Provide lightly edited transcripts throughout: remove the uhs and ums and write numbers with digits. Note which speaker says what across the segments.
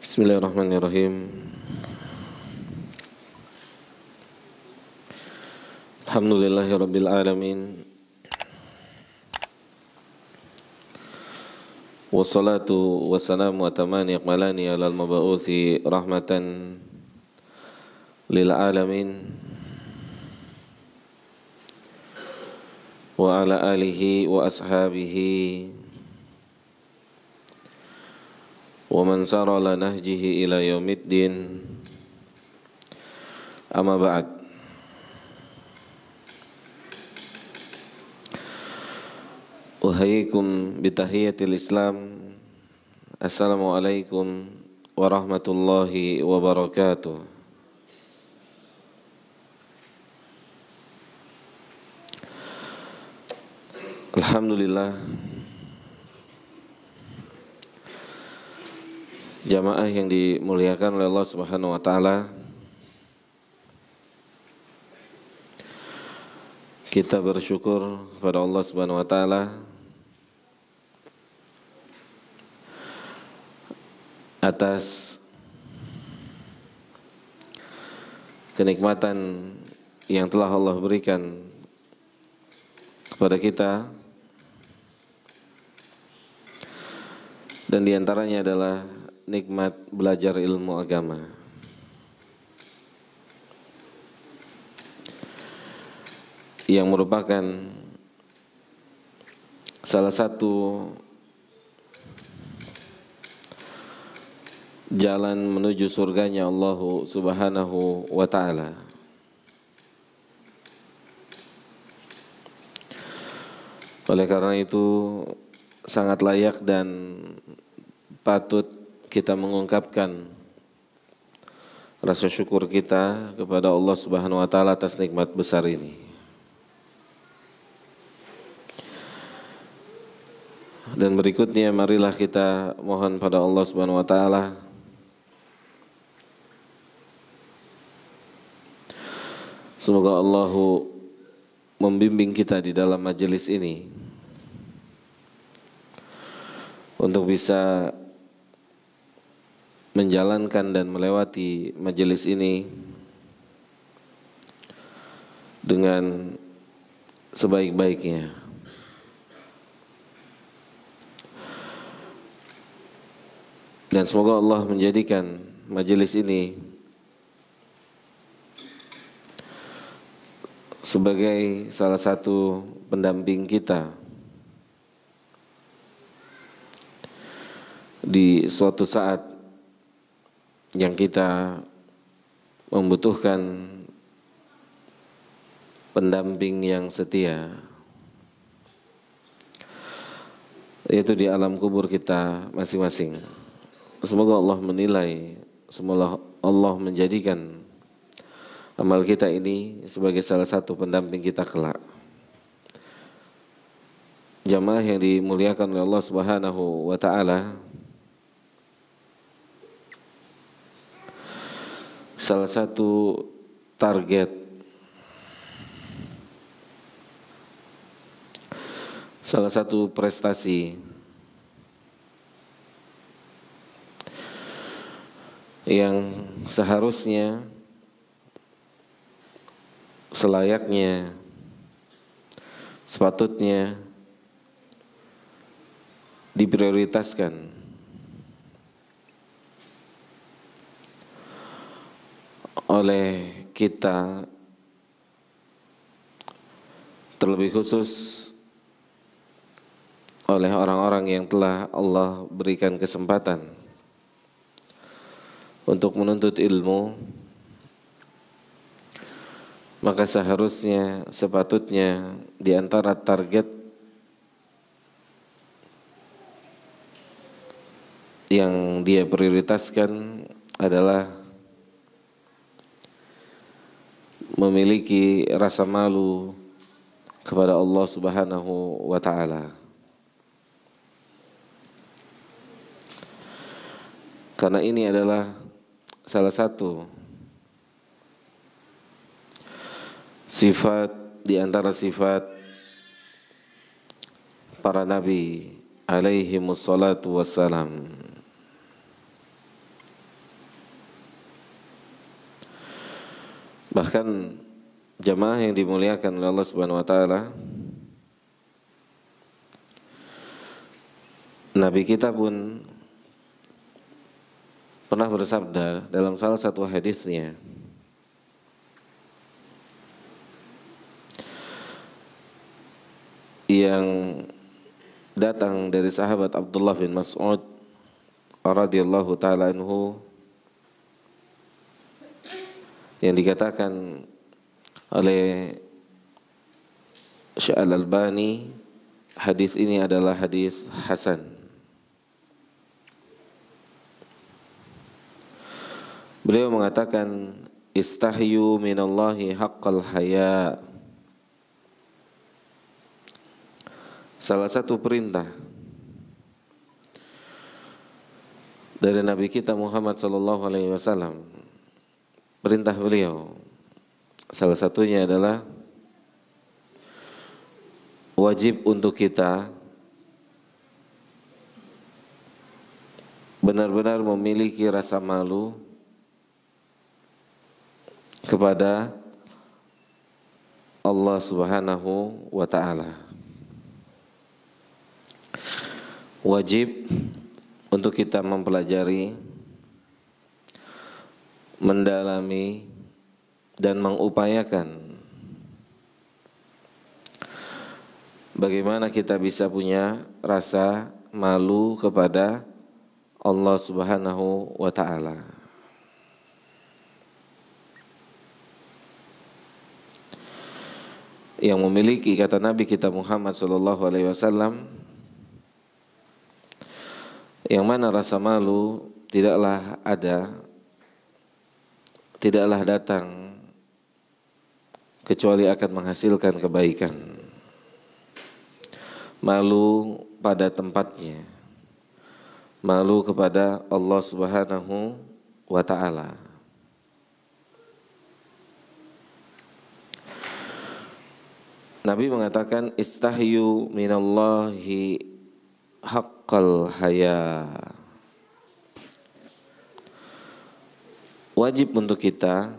Speaker 1: Bismillahirrahmanirrahim. Alhamdulillahirabbil alamin. Wassalatu wassalamu atamani akmalani alal mab'uthi rahmatan lil alamin wa ala alihi wa ashabihi wa man sara ala nahjihi ila yaumiddin. Amma ba'd. Uhayyikum bitahiyatil Islam. Assalamualaikum warahmatullahi wabarakatuh. Alhamdulillah, jamaah yang dimuliakan oleh Allah Subhanahu wa taala, kita bersyukur kepada Allah Subhanahu wa taala atas kenikmatan yang telah Allah berikan kepada kita, dan diantaranya adalah nikmat belajar ilmu agama. Yang merupakan salah satu jalan menuju surganya Allah Subhanahu wa ta'ala. Oleh karena itu sangat layak dan patut kita mengungkapkan rasa syukur kita kepada Allah Subhanahu wa ta'ala atas nikmat besar ini. Dan berikutnya marilah kita mohon pada Allah Subhanahu wa ta'ala semoga Allah membimbing kita di dalam majelis ini untuk bisa menjalankan dan melewati majelis ini dengan sebaik-baiknya. Dan semoga Allah menjadikan majelis ini sebagai salah satu pendamping kita di suatu saat yang kita membutuhkan pendamping yang setia, yaitu di alam kubur kita masing-masing. Semoga Allah menilai, semoga Allah menjadikan amal kita ini sebagai salah satu pendamping kita kelak. Jamaah yang dimuliakan oleh Allah Subhanahu wa ta'ala, salah satu target, salah satu prestasi yang seharusnya, selayaknya, sepatutnya diprioritaskan oleh kita, terlebih khusus oleh orang-orang yang telah Allah berikan kesempatan untuk menuntut ilmu, maka seharusnya, sepatutnya di antara target yang dia prioritaskan adalah memiliki rasa malu kepada Allah Subhanahu wa ta'ala. Karena ini adalah salah satu sifat di antara sifat para nabi alaihimussalatu wassalam. Bahkan jamaah yang dimuliakan oleh Allah Subhanahu wa taala, Nabi kita pun pernah bersabda dalam salah satu hadisnya, yang datang dari sahabat Abdullah bin Mas'ud radhiyallahu taala anhu, yang dikatakan oleh Syekh Al-Albani hadis ini adalah hadis hasan. Beliau mengatakan, istahyu minallahi haqqal haya. Salah satu perintah dari Nabi kita Muhammad sallallahu alaihi wasallam, perintah beliau salah satunya adalah wajib untuk kita benar-benar memiliki rasa malu kepada Allah Subhanahu wa taala. Wajib untuk kita mempelajari, mendalami dan mengupayakan bagaimana kita bisa punya rasa malu kepada Allah Subhanahu wa taala. Yang memiliki, kata Nabi kita Muhammad sallallahu alaihi wasallam, yang mana rasa malu tidaklah ada, tidaklah datang kecuali akan menghasilkan kebaikan. Malu pada tempatnya, malu kepada Allah Subhanahu wa taala. Nabi mengatakan, istahyu minallahi haqqal haya. Wajib untuk kita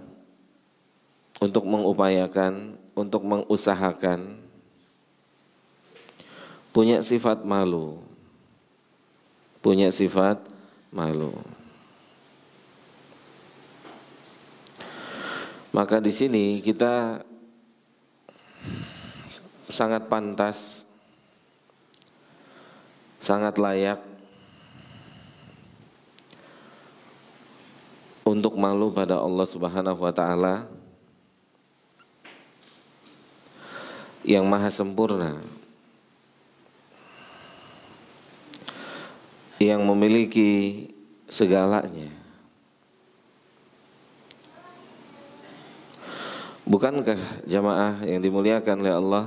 Speaker 1: untuk mengupayakan, untuk mengusahakan punya sifat malu. Punya sifat malu. Maka di sini kita sangat pantas, sangat layak untuk malu pada Allah Subhanahu wa taala yang maha sempurna, yang memiliki segalanya. Bukankah jamaah yang dimuliakan oleh Allah,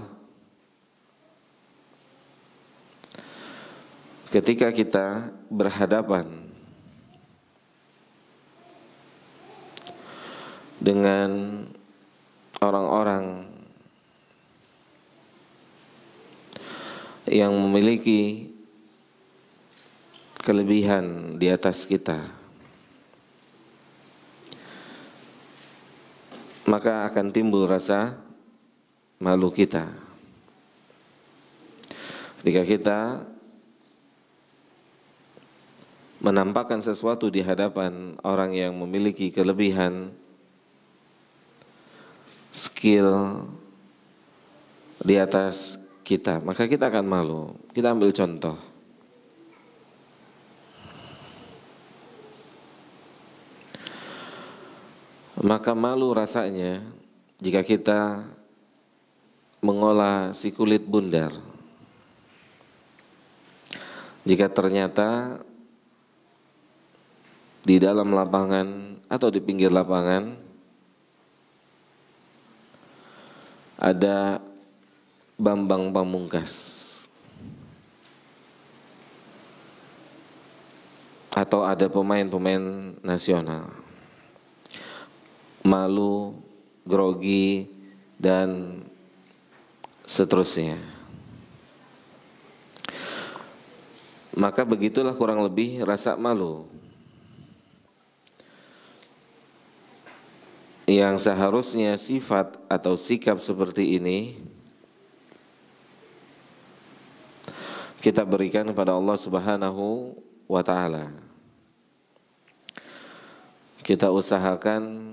Speaker 1: ketika kita berhadapan dengan orang-orang yang memiliki kelebihan di atas kita, maka akan timbul rasa malu kita. Ketika kita menampakkan sesuatu di hadapan orang yang memiliki kelebihan, skill di atas kita, maka kita akan malu. Kita ambil contoh. Maka malu rasanya jika kita mengolah si kulit bundar. Jika ternyata di dalam lapangan atau di pinggir lapangan ada Bambang Pamungkas atau ada pemain-pemain nasional, malu, grogi, dan seterusnya. Maka begitulah kurang lebih rasa malu. yang seharusnya sifat atau sikap seperti ini kita berikan kepada Allah Subhanahu wa ta'ala. Kita usahakan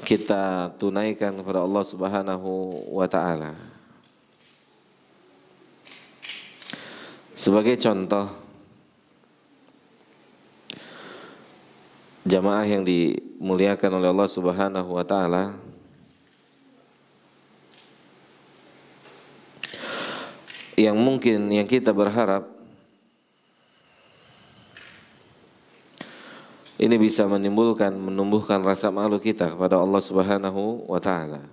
Speaker 1: kita tunaikan kepada Allah Subhanahu wa ta'ala. Sebagai contoh, jamaah yang dimuliakan oleh Allah Subhanahu wa ta'ala, yang mungkin yang kita berharap ini bisa menumbuhkan rasa malu kita kepada Allah Subhanahu wa ta'ala.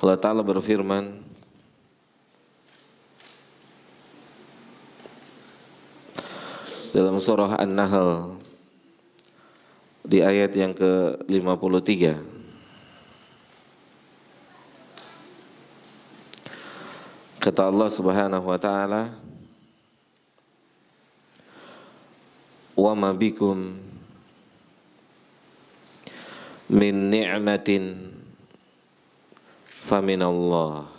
Speaker 1: Allah Ta'ala berfirman dalam surah An-Nahl di ayat yang ke-53. Kata Allah Subhanahu wa ta'ala, "Wa ma bikum min ni'matin faminallah."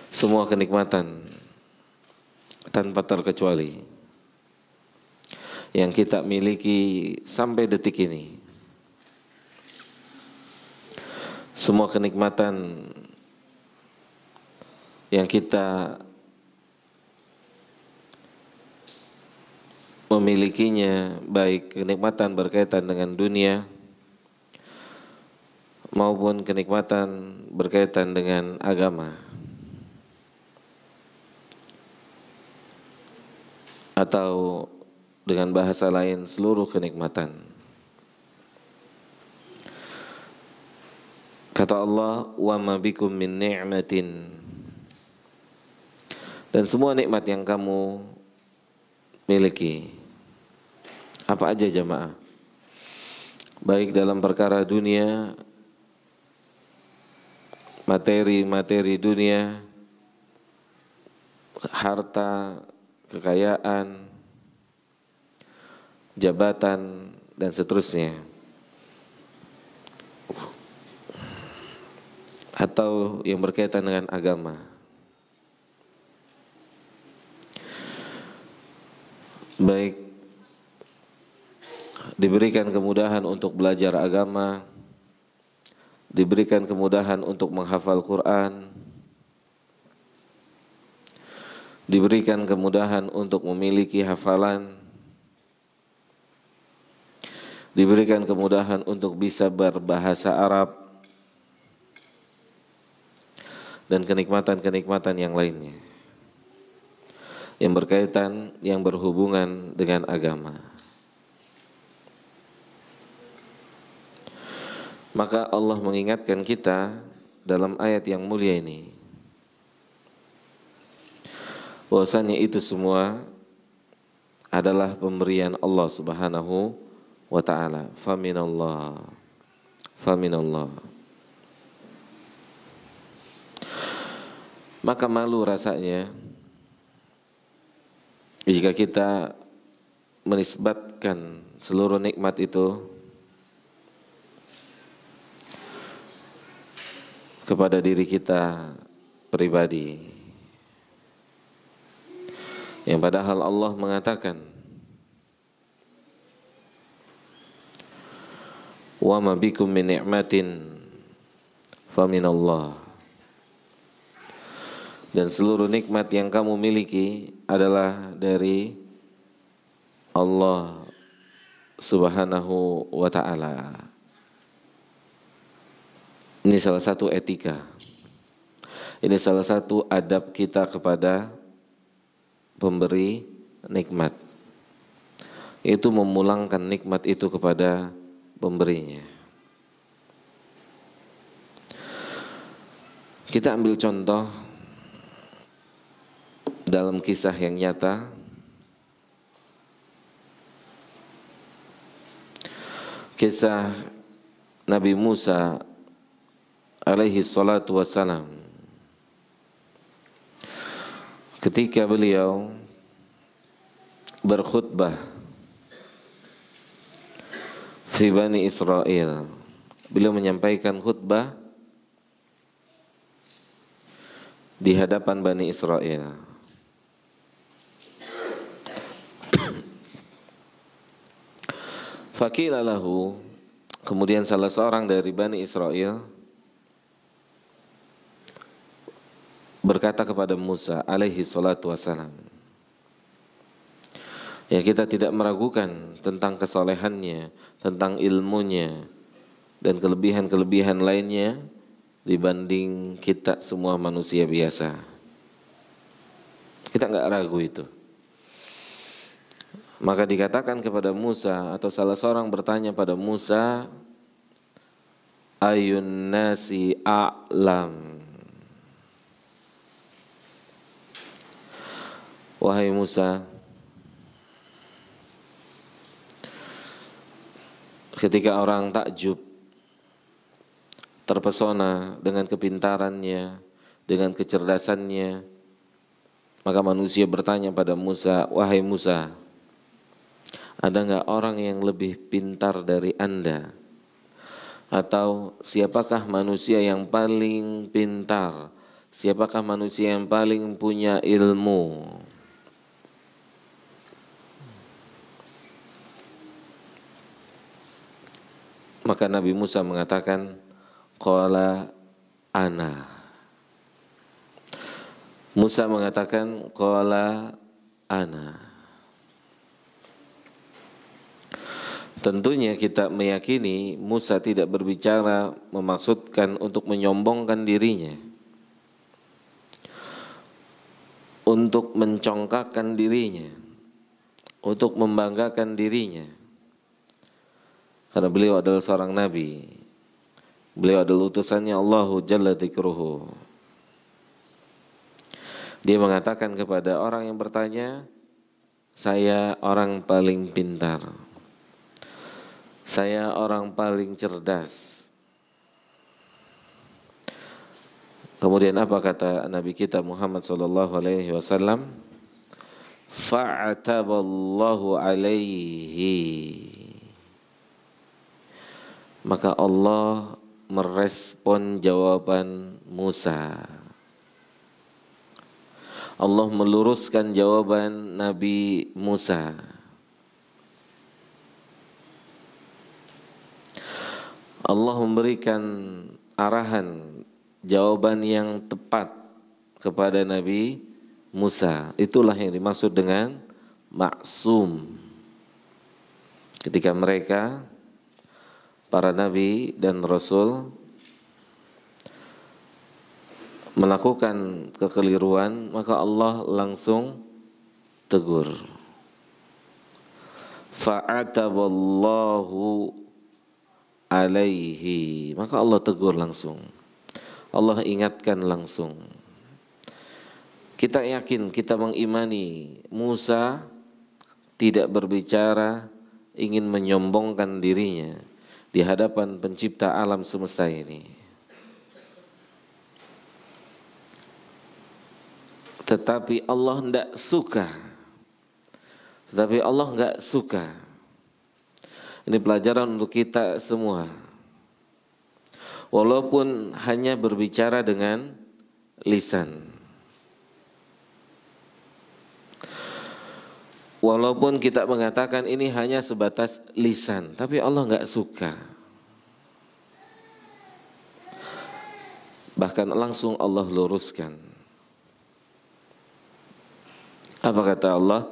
Speaker 1: Semua kenikmatan tanpa terkecuali yang kita miliki sampai detik ini, semua kenikmatan yang kita memilikinya, baik kenikmatan berkaitan dengan dunia maupun kenikmatan berkaitan dengan agama, atau dengan bahasa lain seluruh kenikmatan. Kata Allah, "Wa ma bikum min ni'matin." Dan semua nikmat yang kamu miliki, apa aja jamaah, baik dalam perkara dunia, materi dunia, harta, kekayaan, jabatan, dan seterusnya, atau yang berkaitan dengan agama, baik diberikan kemudahan untuk belajar agama, diberikan kemudahan untuk menghafal Quran, diberikan kemudahan untuk memiliki hafalan, diberikan kemudahan untuk bisa berbahasa Arab, dan kenikmatan-kenikmatan yang lainnya yang berkaitan, yang berhubungan dengan agama. Maka Allah mengingatkan kita dalam ayat yang mulia ini bahwasanya itu semua adalah pemberian Allah Subhanahu wa ta'ala. Faminallah. Maka malu rasanya jika kita menisbatkan seluruh nikmat itu kepada diri kita pribadi, yang padahal Allah mengatakan, "Wa ma bikum min ni'matin faminallah." Dan seluruh nikmat yang kamu miliki adalah dari Allah Subhanahu wa ta'ala. Ini salah satu etika, ini salah satu adab kita kepada pemberi nikmat, itu memulangkan nikmat itu kepada pemberinya. Kita ambil contoh dalam kisah yang nyata, kisah Nabi Musa alaihi salatu wassalam, ketika beliau berkhutbah fi Bani Israel. Beliau menyampaikan khutbah di hadapan Bani Israel. Faqila lahu, kemudian salah seorang dari Bani Israel berkata kepada Musa alaihi salatu wassalam, ya, kita tidak meragukan tentang kesolehannya, tentang ilmunya dan kelebihan-kelebihan lainnya dibanding kita semua manusia biasa. Kita enggak ragu itu. Maka dikatakan kepada Musa, atau salah seorang bertanya pada Musa, ayun nasi a'lam. Wahai Musa, ketika orang takjub, terpesona dengan kepintarannya, dengan kecerdasannya, maka manusia bertanya pada Musa, wahai Musa, ada enggak orang yang lebih pintar dari Anda? Atau siapakah manusia yang paling pintar? Siapakah manusia yang paling punya ilmu? Maka Nabi Musa mengatakan, qala ana. Musa mengatakan, qala ana. Tentunya kita meyakini Musa tidak berbicara memaksudkan untuk menyombongkan dirinya, untuk mencongkakkan dirinya, untuk membanggakan dirinya. Karena beliau adalah seorang nabi. Beliau adalah utusannya Allahu Jalla Dzikruhu. Dia mengatakan kepada orang yang bertanya, saya orang paling pintar, saya orang paling cerdas. Kemudian apa kata Nabi kita Muhammad SAW? Fa'ataballahu alaihi. Maka Allah merespon jawaban Musa. Allah meluruskan jawaban Nabi Musa. Allah memberikan arahan, jawaban yang tepat kepada Nabi Musa. Itulah yang dimaksud dengan maksum. Ketika mereka, para nabi dan rasul, melakukan kekeliruan, maka Allah langsung tegur. Fa'ataballahu alaihi, maka Allah tegur langsung, Allah ingatkan langsung. Kita yakin, kita mengimani Musa tidak berbicara ingin menyombongkan dirinya di hadapan pencipta alam semesta ini. Tetapi Allah tidak suka. Ini pelajaran untuk kita semua. Walaupun hanya berbicara dengan lisan, walaupun kita mengatakan ini hanya sebatas lisan, tapi Allah enggak suka. Bahkan langsung Allah luruskan. Apa kata Allah?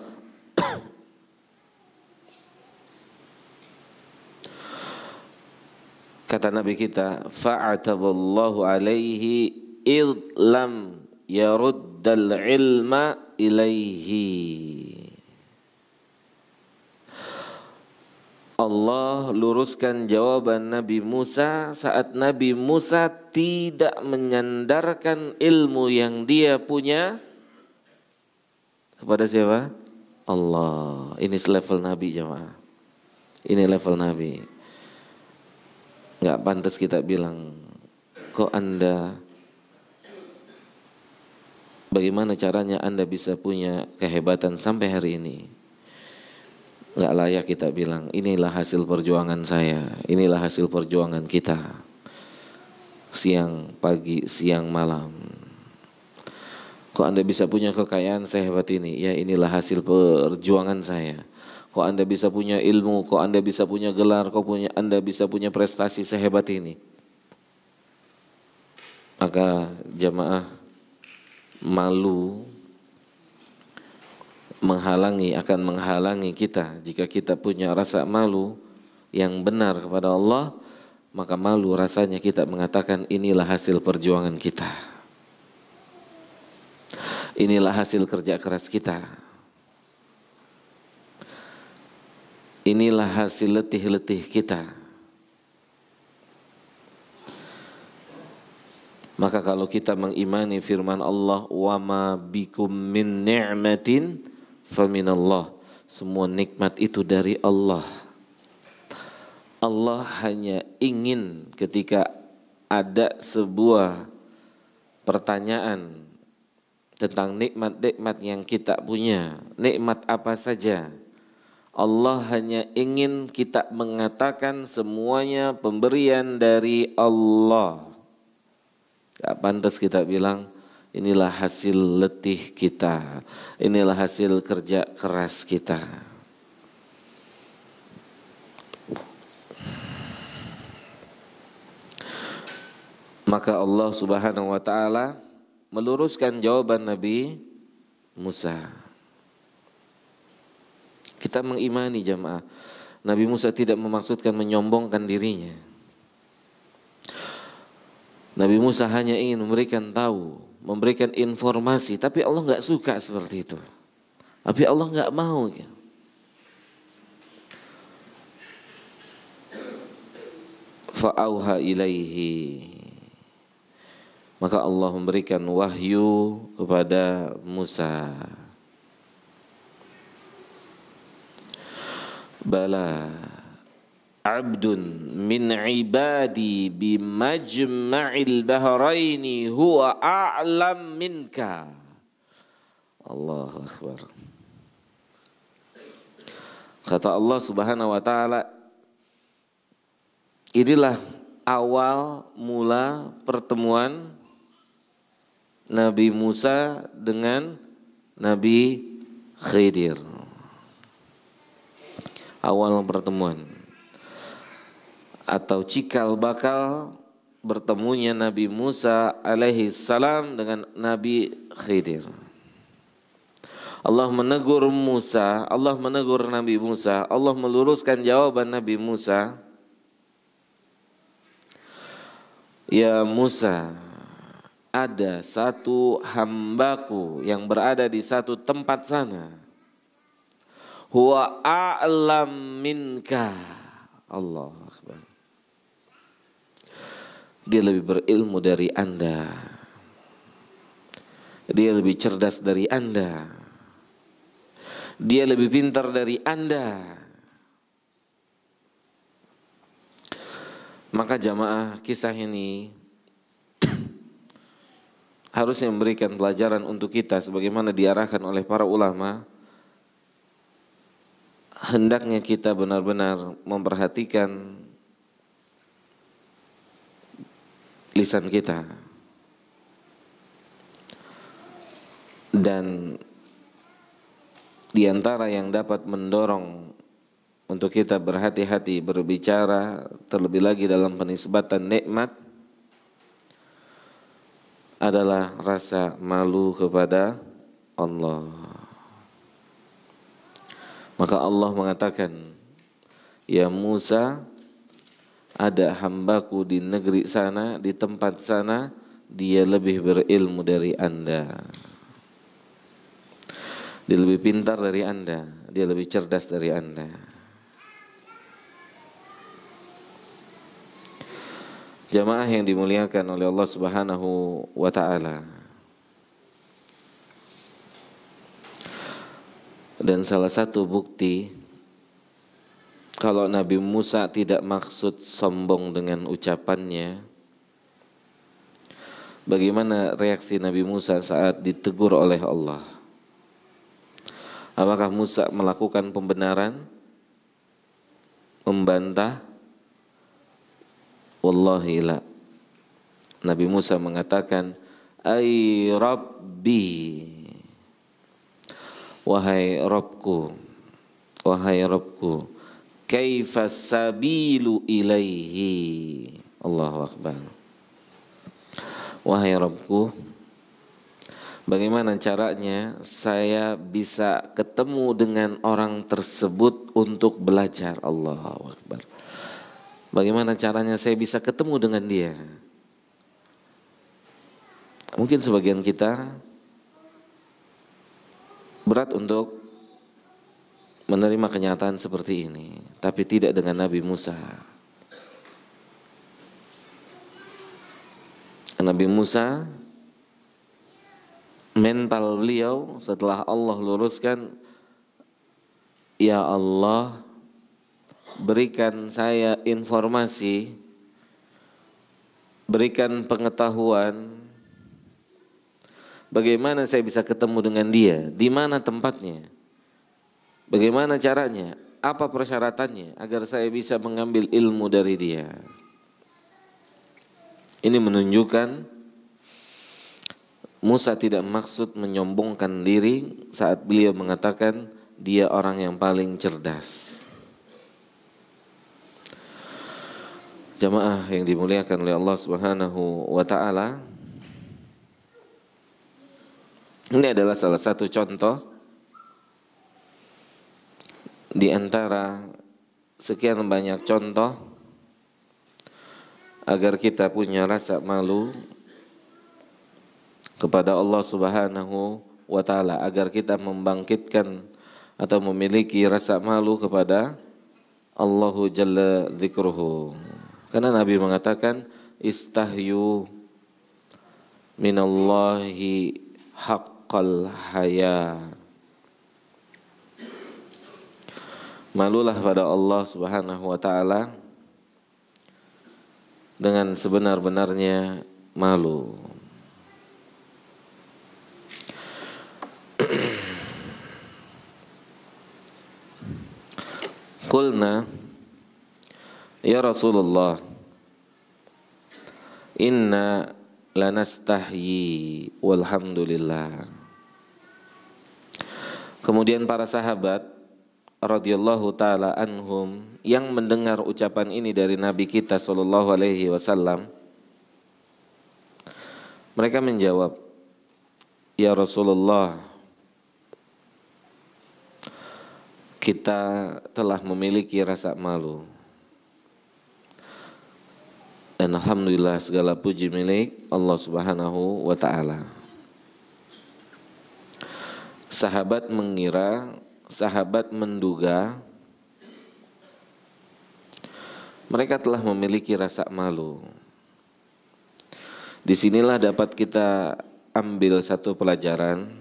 Speaker 1: Kata Nabi kita, fa'ataballahu alaihi id lam yaruddal ilma ilaihi. Allah luruskan jawaban Nabi Musa saat Nabi Musa tidak menyandarkan ilmu yang dia punya kepada siapa? Allah. Ini level Nabi jemaah. Ini level Nabi. Enggak pantas kita bilang, kok Anda, bagaimana caranya Anda bisa punya kehebatan sampai hari ini? Nggak layak kita bilang inilah hasil perjuangan saya, inilah hasil perjuangan kita. Siang, pagi, siang, malam. Kok Anda bisa punya kekayaan sehebat ini? Ya inilah hasil perjuangan saya. Kok Anda bisa punya ilmu, kok Anda bisa punya gelar, Anda bisa punya prestasi sehebat ini? Maka jamaah, malu akan menghalangi kita. Jika kita punya rasa malu yang benar kepada Allah, maka malu rasanya kita mengatakan inilah hasil perjuangan kita, inilah hasil kerja keras kita, inilah hasil letih-letih kita. Maka kalau kita mengimani firman Allah, wa ma bikum min ni'matin faminallah, semua nikmat itu dari Allah. Allah hanya ingin ketika ada sebuah pertanyaan tentang nikmat-nikmat yang kita punya, nikmat apa saja, Allah hanya ingin kita mengatakan semuanya pemberian dari Allah. Gak pantas kita bilang inilah hasil letih kita, inilah hasil kerja keras kita. Maka Allah Subhanahu wa ta'ala meluruskan jawaban Nabi Musa. Kita mengimani jamaah, Nabi Musa tidak memaksudkan menyombongkan dirinya. Nabi Musa hanya ingin memberikan tahu, memberikan informasi, tapi Allah nggak suka seperti itu. Tapi Allah nggak mau. Fa'auha ilaihi, maka Allah memberikan wahyu kepada Musa. Bala abdun min ibadi bimajma'il bahraini huwa a'lam minka. Allahu Akbar. Kata Allah Subhanahu wa ta'ala, inilah awal mula pertemuan Nabi Musa dengan Nabi Khidir. Awal pertemuan atau cikal bakal bertemunya Nabi Musa alaihi salam dengan Nabi Khidir. Allah menegur Musa, Allah menegur Nabi Musa, Allah meluruskan jawaban Nabi Musa. Ya Musa, ada satu hambaku yang berada di satu tempat sana. Huwa a'lam minka. Allah Akbar. Dia lebih berilmu dari Anda. Dia lebih cerdas dari Anda. Dia lebih pintar dari Anda. Maka jamaah, kisah ini harusnya memberikan pelajaran untuk kita sebagaimana diarahkan oleh para ulama. Hendaknya kita benar-benar memperhatikan lisan kita dan di antara yang dapat mendorong untuk kita berhati-hati berbicara, terlebih lagi dalam penisbatan nikmat, adalah rasa malu kepada Allah. Maka Allah mengatakan, ya Musa, ada hambaku di negeri sana, di tempat sana, dia lebih berilmu dari Anda. Dia lebih pintar dari Anda, dia lebih cerdas dari Anda. Jamaah yang dimuliakan oleh Allah Subhanahu wa ta'ala. Dan salah satu bukti kalau Nabi Musa tidak maksud sombong dengan ucapannya, bagaimana reaksi Nabi Musa saat ditegur oleh Allah? Apakah Musa melakukan pembenaran membantah? Wallahi la. Nabi Musa mengatakan, "Ai Rabbi, wahai Rabbku, wahai Rabbku, kaifa sabilu ilaihi." Allahu Akbar. Wahai Rabbku, bagaimana caranya saya bisa ketemu dengan orang tersebut untuk belajar? Allahu Akbar. Bagaimana caranya saya bisa ketemu dengan dia? Mungkin sebagian kita berat untuk menerima kenyataan seperti ini, tapi tidak dengan Nabi Musa. Nabi Musa, mental beliau setelah Allah luruskan, ya Allah, berikan saya informasi, berikan pengetahuan, bagaimana saya bisa ketemu dengan dia, di mana tempatnya, bagaimana caranya, apa persyaratannya agar saya bisa mengambil ilmu dari dia. Ini menunjukkan Musa tidak maksud menyombongkan diri saat beliau mengatakan dia orang yang paling cerdas. Jamaah yang dimuliakan oleh Allah Subhanahu wa taala, ini adalah salah satu contoh di antara sekian banyak contoh agar kita punya rasa malu kepada Allah Subhanahu wa taala, agar kita membangkitkan atau memiliki rasa malu kepada Allahu Jalla Dzikruhu. Karena Nabi mengatakan, istahyu minallahi haqqal haya. Malulah pada Allah Subhanahu wa taala dengan sebenar-benarnya malu. Qulna, ya Rasulullah, inna lanastahyi walhamdulillah. Kemudian para sahabat radhiyallahu taala anhum yang mendengar ucapan ini dari Nabi kita sallallahu alaihi wasallam, mereka menjawab, ya Rasulullah, kita telah memiliki rasa malu. Dan alhamdulillah segala puji milik Allah Subhanahu wa taala. Sahabat mengira, sahabat menduga mereka telah memiliki rasa malu. Disinilah dapat kita ambil satu pelajaran.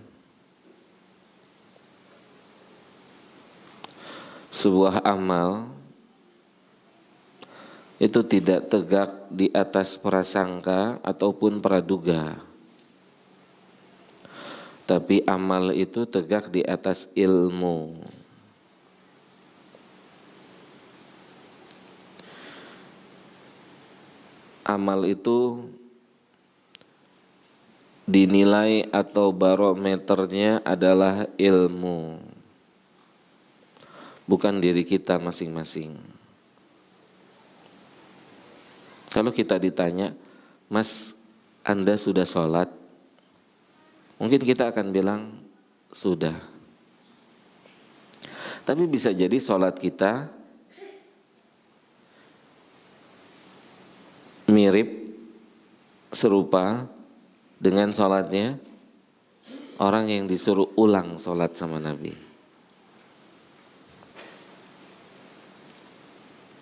Speaker 1: Sebuah amal itu tidak tegak di atas prasangka ataupun praduga, tapi amal itu tegak di atas ilmu. Amal itu dinilai atau barometernya adalah ilmu, bukan diri kita masing-masing. Kalau kita ditanya, Mas, Anda sudah sholat? Mungkin kita akan bilang, sudah. Tapi bisa jadi sholat kita mirip, serupa dengan sholatnya orang yang disuruh ulang sholat sama Nabi.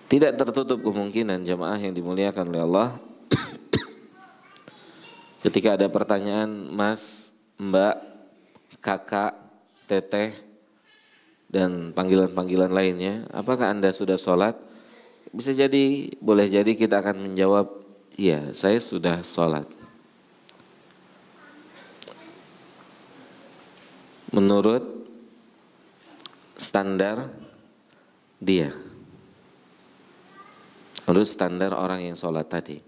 Speaker 1: Tidak tertutup kemungkinan jamaah yang dimuliakan oleh Allah, ketika ada pertanyaan, Mas, Mbak, Kakak, Teteh, dan panggilan-panggilan lainnya, apakah Anda sudah sholat? Bisa jadi, boleh jadi kita akan menjawab, iya, saya sudah sholat. Menurut standar dia. menurut standar orang yang sholat tadi.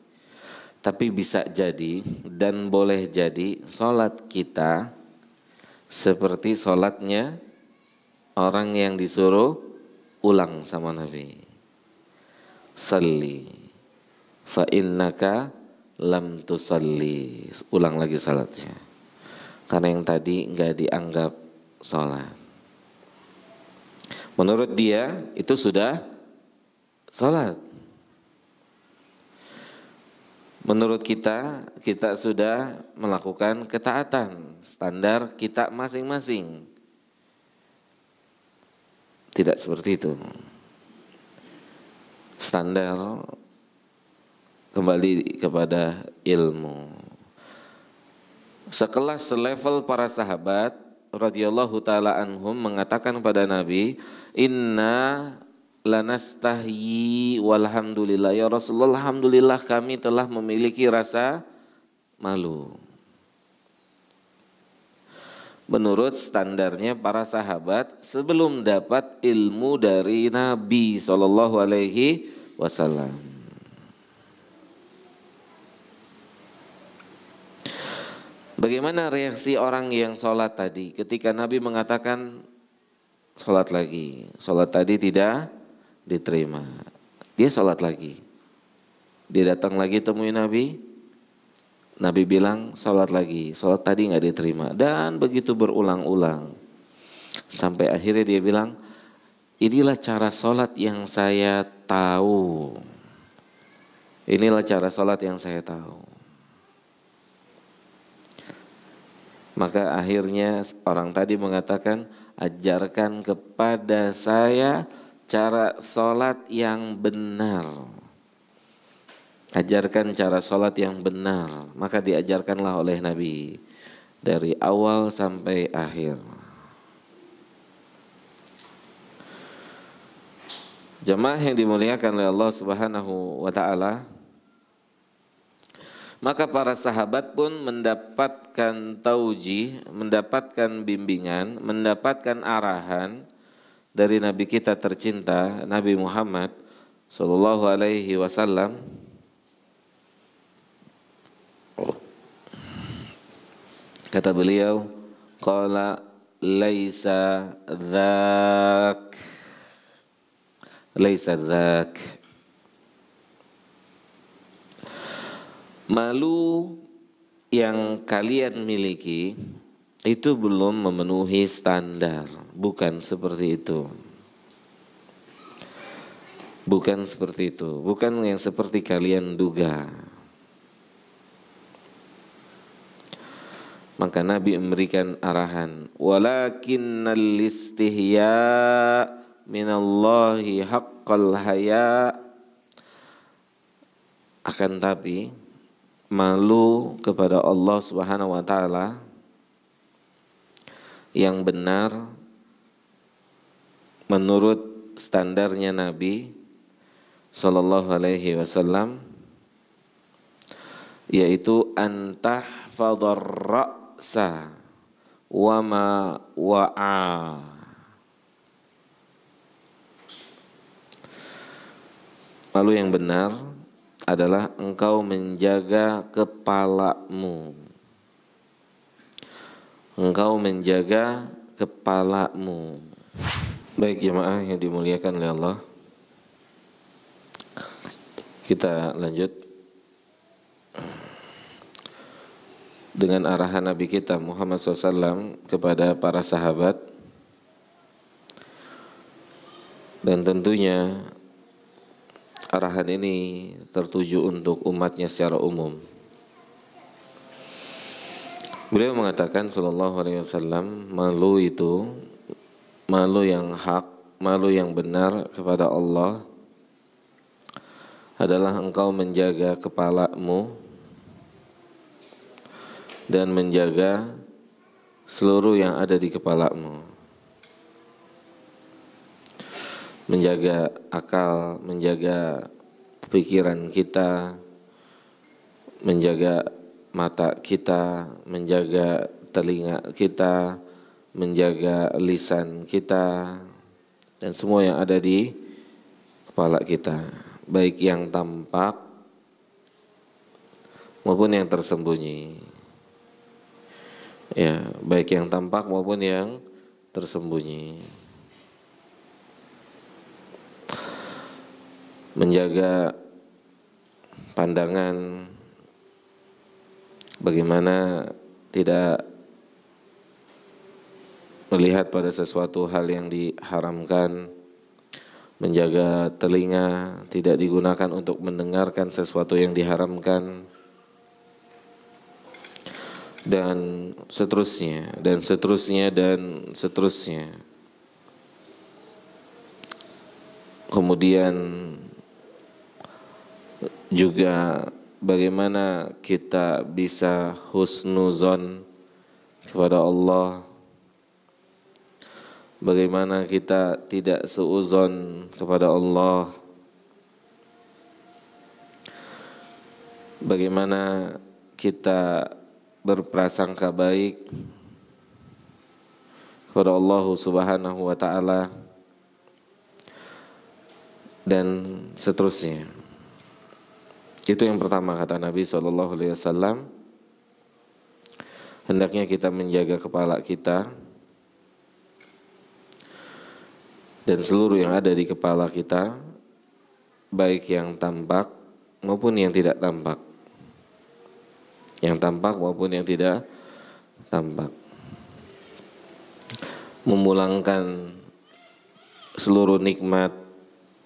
Speaker 1: Tapi bisa jadi dan boleh jadi sholat kita seperti sholatnya orang yang disuruh ulang sama Nabi. Salli fa innaka lam tusalli. Ulang lagi salatnya. Karena yang tadi enggak dianggap sholat. Menurut dia itu sudah sholat. Menurut kita, kita sudah melakukan ketaatan standar kita masing-masing. Tidak seperti itu. Standar kembali kepada ilmu. Sekelas selevel para sahabat radhiyallahu taala anhum mengatakan pada Nabi, "Inna lanastahyi walhamdulillah." Ya Rasulullah, alhamdulillah kami telah memiliki rasa malu. Menurut standarnya para sahabat sebelum dapat ilmu dari Nabi SAW. Bagaimana reaksi orang yang sholat tadi ketika Nabi mengatakan sholat lagi, sholat tadi tidak diterima. Dia sholat lagi. Dia datang lagi temui Nabi. Nabi bilang sholat lagi. Sholat tadi nggak diterima. Dan begitu berulang-ulang. Sampai akhirnya dia bilang, inilah cara sholat yang saya tahu. Inilah cara sholat yang saya tahu. Maka akhirnya orang tadi mengatakan, ajarkan kepada saya cara sholat yang benar. Ajarkan cara sholat yang benar. Maka diajarkanlah oleh Nabi dari awal sampai akhir. Jemaah yang dimuliakan oleh Allah Subhanahu wa taala, maka para sahabat pun mendapatkan taujih, mendapatkan bimbingan, mendapatkan arahan dari Nabi kita tercinta Nabi Muhammad sallallahu alaihi wasallam. Kata beliau, qala laisa dzak, laisa dzak. Malu yang kalian miliki itu belum memenuhi standar, bukan seperti itu. Bukan seperti itu, bukan yang seperti kalian duga. Maka Nabi memberikan arahan, walakinnal istihya minallahi haqqal haya. Akan tapi malu kepada Allah Subhanahu wa taala yang benar menurut standarnya Nabi sallallahu alaihi wasallam, yaitu antahfadhar ra'sa wa ma wa'a. Malu yang benar adalah engkau menjaga kepalamu. Engkau menjaga kepalamu. Baik jemaah yang dimuliakan oleh Allah, kita lanjut dengan arahan Nabi kita Muhammad SAW kepada para sahabat. Dan tentunya arahan ini tertuju untuk umatnya secara umum. Beliau mengatakan sallallahu alaihi wasallam, malu itu, malu yang hak, malu yang benar kepada Allah adalah engkau menjaga kepalamu dan menjaga seluruh yang ada di kepalamu. Menjaga akal, menjaga pikiran kita, menjaga mata kita, menjaga telinga kita, menjaga lisan kita, dan semua yang ada di kepala kita. baik yang tampak maupun yang tersembunyi. Ya, baik yang tampak maupun yang tersembunyi. Menjaga pandangan, bagaimana tidak melihat pada sesuatu hal yang diharamkan. Menjaga telinga, tidak digunakan untuk mendengarkan sesuatu yang diharamkan, dan seterusnya, dan seterusnya, dan seterusnya. Kemudian juga bagaimana kita bisa husnuzon kepada Allah, bagaimana kita tidak seuzon kepada Allah, bagaimana kita berprasangka baik kepada Allah Subhanahu wa ta'ala, dan seterusnya. Itu yang pertama kata Nabi SAW, hendaknya kita menjaga kepala kita dan seluruh yang ada di kepala kita, baik yang tampak maupun yang tidak tampak, yang tampak maupun yang tidak tampak. Memulangkan seluruh nikmat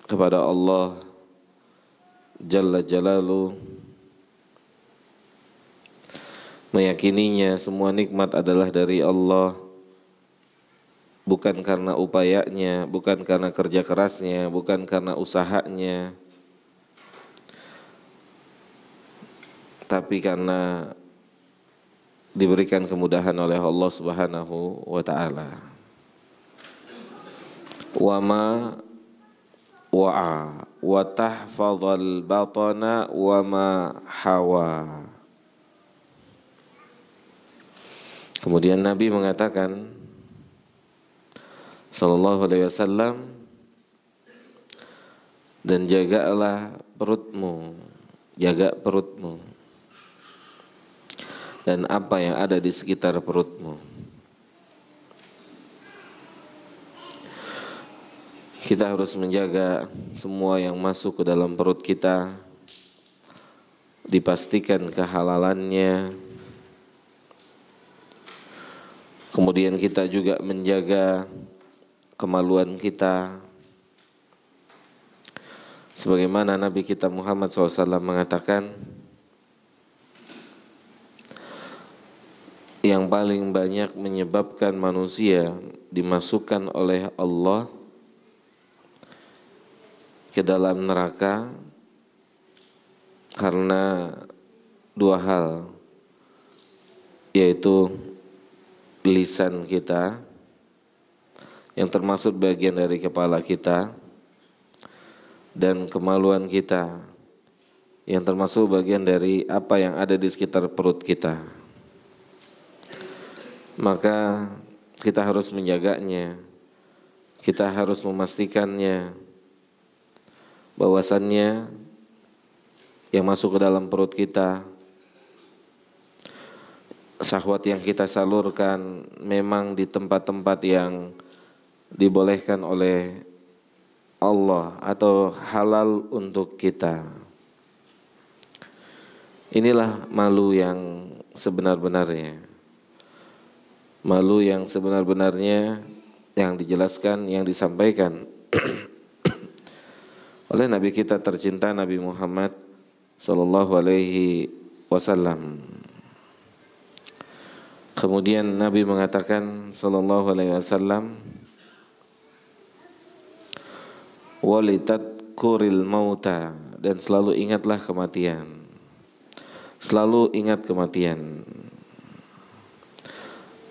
Speaker 1: kepada Allah Jalla Jalaluh, meyakininya semua nikmat adalah dari Allah, bukan karena upayanya, bukan karena kerja kerasnya, bukan karena usahanya, tapi karena diberikan kemudahan oleh Allah Subhanahu wa ta'ala. Wa ma wa'a wa tahfadhal batana wa ma hawa. Kemudian Nabi mengatakan sallallahu alaihi wasallam, dan jagalah perutmu, jaga perutmu dan apa yang ada di sekitar perutmu. Kita harus menjaga semua yang masuk ke dalam perut kita, dipastikan kehalalannya. Kemudian kita juga menjaga kemaluan kita, sebagaimana Nabi kita Muhammad SAW mengatakan, yang paling banyak menyebabkan manusia dimasukkan oleh Allah ke dalam neraka karena dua hal, yaitu lisan kita yang termasuk bagian dari kepala kita, dan kemaluan kita yang termasuk bagian dari apa yang ada di sekitar perut kita. Maka kita harus menjaganya, kita harus memastikannya bahwasannya yang masuk ke dalam perut kita, syahwat yang kita salurkan memang di tempat-tempat yang dibolehkan oleh Allah atau halal untuk kita. Inilah malu yang sebenar-benarnya. Malu yang sebenar-benarnya yang dijelaskan, yang disampaikan oleh Nabi kita tercinta Nabi Muhammad sallallahu alaihi wasallam. Kemudian Nabi mengatakan sallallahu alaihi wasallam, walitadkuril mauta, dan selalu ingatlah kematian. Selalu ingat kematian.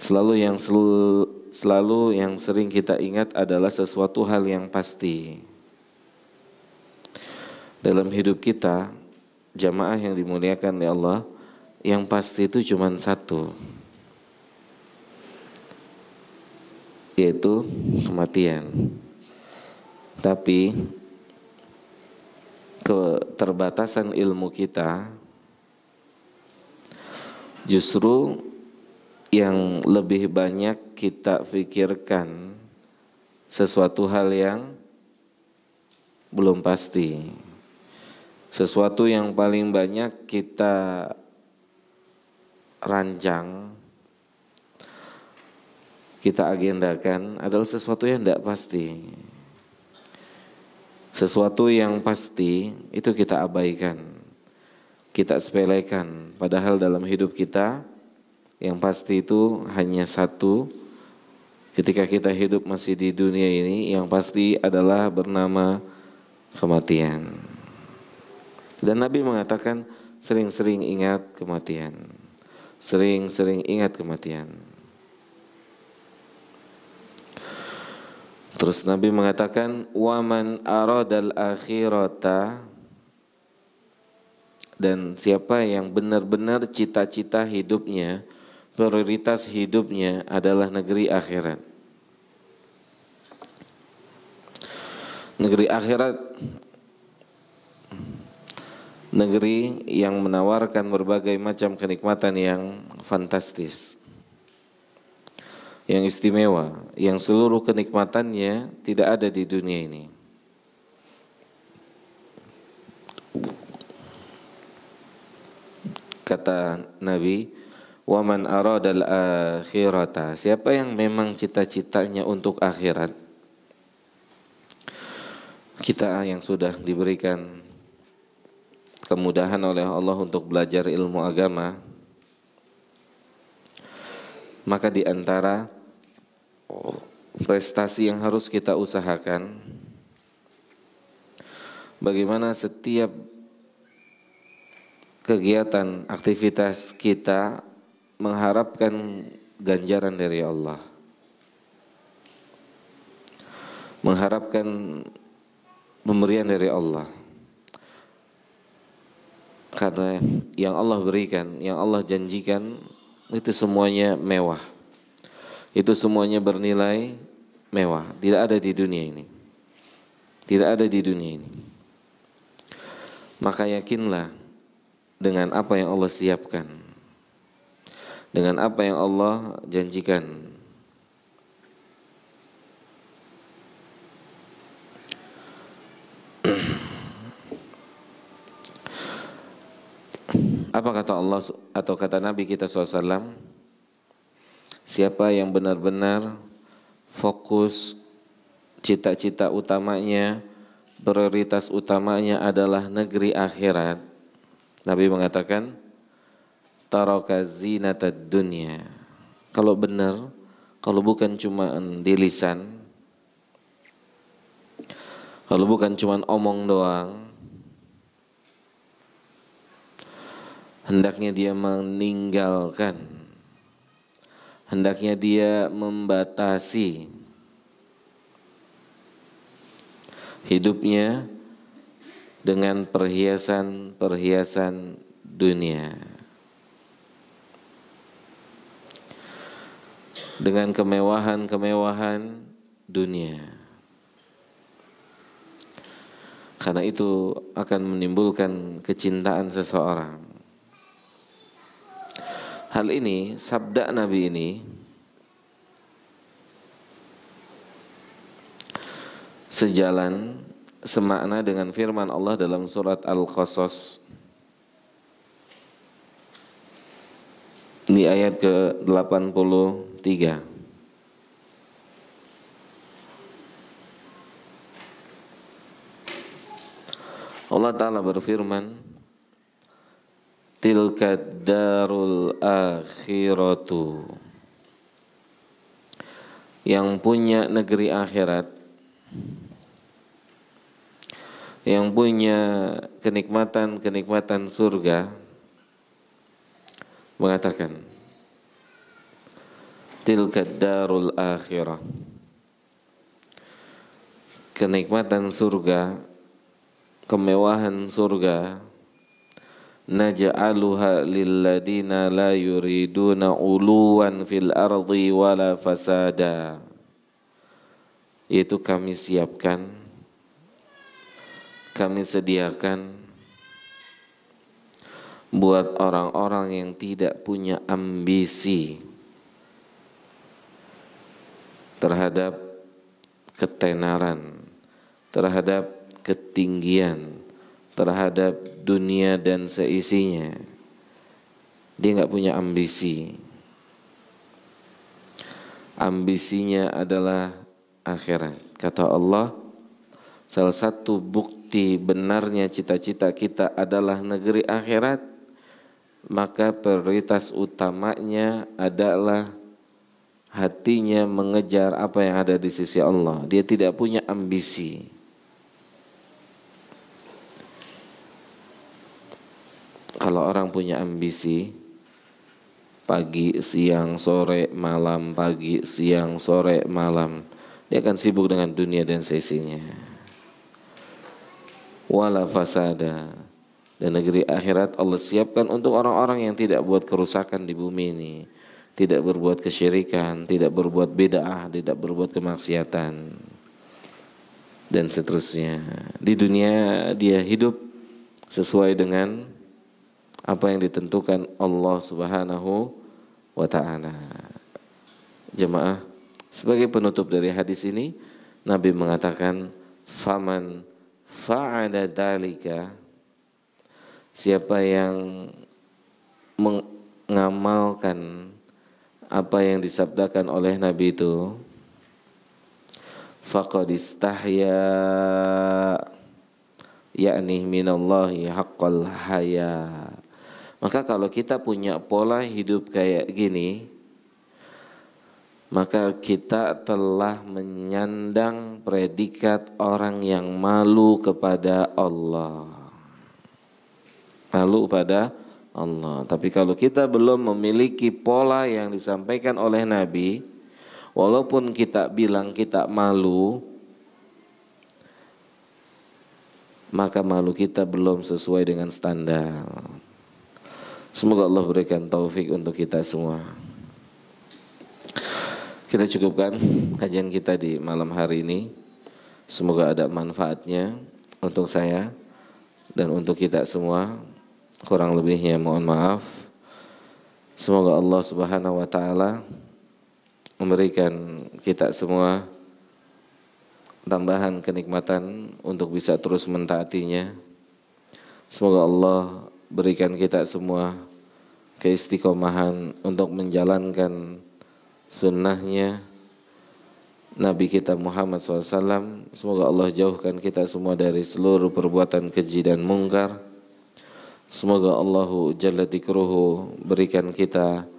Speaker 1: Selalu yang sering kita ingat adalah sesuatu hal yang pasti. Dalam hidup kita, jamaah yang dimuliakan oleh Allah, yang pasti itu cuma satu, yaitu kematian. Tapi keterbatasan ilmu kita, justru yang lebih banyak kita pikirkan sesuatu hal yang belum pasti. Sesuatu yang paling banyak kita rancang, kita agendakan adalah sesuatu yang tidak pasti. Sesuatu yang pasti itu kita abaikan, kita sepelekan. Padahal dalam hidup kita yang pasti itu hanya satu. Ketika kita hidup masih di dunia ini, yang pasti adalah bernama kematian. Dan Nabi mengatakan sering-sering ingat kematian. Sering-sering ingat kematian. Terus Nabi mengatakan waman aradal akhirata, dan siapa yang benar-benar cita-cita hidupnya, prioritas hidupnya adalah negeri akhirat. Negeri akhirat, negeri yang menawarkan berbagai macam kenikmatan yang fantastis, yang istimewa, yang seluruh kenikmatannya tidak ada di dunia ini. Kata Nabi, waman aradal akhirata, siapa yang memang cita-citanya untuk akhirat. Kita yang sudah diberikan kemudahan oleh Allah untuk belajar ilmu agama, maka di antara prestasi yang harus kita usahakan, bagaimana setiap kegiatan, aktivitas kita mengharapkan ganjaran dari Allah, mengharapkan pemberian dari Allah. Karena yang Allah berikan, yang Allah janjikan itu semuanya mewah. Itu semuanya bernilai mewah. Tidak ada di dunia ini. Tidak ada di dunia ini. Maka yakinlah dengan apa yang Allah siapkan, dengan apa yang Allah janjikan. Apa kata Allah atau kata Nabi kita SAW? Siapa yang benar-benar fokus, cita-cita utamanya, prioritas utamanya adalah negeri akhirat, Nabi mengatakan taraka zinatad dunya. Kalau benar, kalau bukan cuma di lisan, kalau bukan cuma omong doang, hendaknya dia meninggalkan, hendaknya dia membatasi hidupnya dengan perhiasan-perhiasan dunia, dengan kemewahan-kemewahan dunia. Karena itu akan menimbulkan kecintaan seseorang. Hal ini, sabda Nabi ini sejalan, semakna dengan firman Allah dalam surat Al-Qasas di ayat ke-83. Allah Ta'ala berfirman, tilka darul akhiratu, yang punya negeri akhirat, yang punya kenikmatan-kenikmatan surga, mengatakan tilka darul akhirah, kenikmatan surga, kemewahan surga, naj'aluha lilladina la yuriduna uluwan fil ardi wala fasada, yaitu kami siapkan, kami sediakan buat orang-orang yang tidak punya ambisi terhadap ketenaran, terhadap ketinggian, terhadap dunia dan seisinya. Dia nggak punya ambisi. Ambisinya adalah akhirat. Kata Allah, salah satu bukti benarnya cita-cita kita adalah negeri akhirat, maka prioritas utamanya adalah hatinya mengejar apa yang ada di sisi Allah. Dia tidak punya ambisi. Kalau orang punya ambisi, pagi, siang, sore, malam, pagi, siang, sore, malam, dia akan sibuk dengan dunia dan seisinya. Wala fasada, dan negeri akhirat Allah siapkan untuk orang-orang yang tidak buat kerusakan di bumi ini, tidak berbuat kesyirikan, tidak berbuat bid'ah, tidak berbuat kemaksiatan, dan seterusnya. Di dunia dia hidup sesuai dengan apa yang ditentukan Allah Subhanahu wa ta'ala. Jemaah, sebagai penutup dari hadis ini, Nabi mengatakan, faman fa'ala dalika, siapa yang mengamalkan apa yang disabdakan oleh Nabi itu, faqad istahya, yakni minallahi haqqal haya. Maka kalau kita punya pola hidup kayak gini, maka kita telah menyandang predikat orang yang malu kepada Allah. Malu pada Allah. Tapi kalau kita belum memiliki pola yang disampaikan oleh Nabi, walaupun kita bilang kita malu, maka malu kita belum sesuai dengan standar. Semoga Allah berikan taufik untuk kita semua. Kita cukupkan kajian kita di malam hari ini. Semoga ada manfaatnya untuk saya dan untuk kita semua. Kurang lebihnya mohon maaf. Semoga Allah Subhanahu wa ta'ala memberikan kita semua tambahan kenikmatan untuk bisa terus mentaatinya. Semoga Allah berikan kita semua keistiqomahan untuk menjalankan sunnahnya Nabi kita Muhammad SAW. Semoga Allah jauhkan kita semua dari seluruh perbuatan keji dan mungkar. Semoga Allah Jalla Dzikruhu berikan kita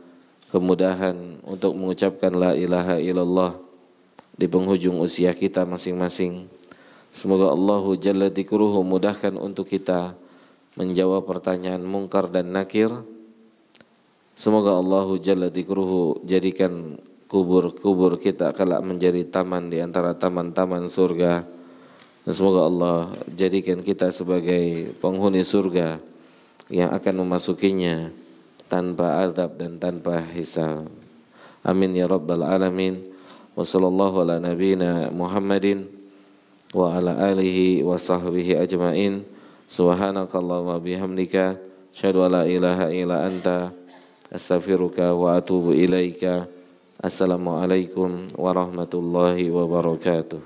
Speaker 1: kemudahan untuk mengucapkan la ilaha illallah di penghujung usia kita masing-masing. Semoga Allah Jalla Dzikruhu mudahkan untuk kita menjawab pertanyaan mungkar dan nakir. Semoga Allah Jalla Dzikruhu jadikan kubur-kubur kita kelak menjadi taman di antara taman-taman surga. Dan semoga Allah jadikan kita sebagai penghuni surga yang akan memasukinya tanpa azab dan tanpa hisab. Amin ya rabbal alamin. Wa sallallahu ala nabiyyina Muhammadin wa ala alihi wa sahbihi ajmain. Subhanakallahumma bihamdika asyhadu an la ilaha illa anta astaghfiruka wa atubu ilaika. Assalamualaikum warahmatullahi wabarakatuh.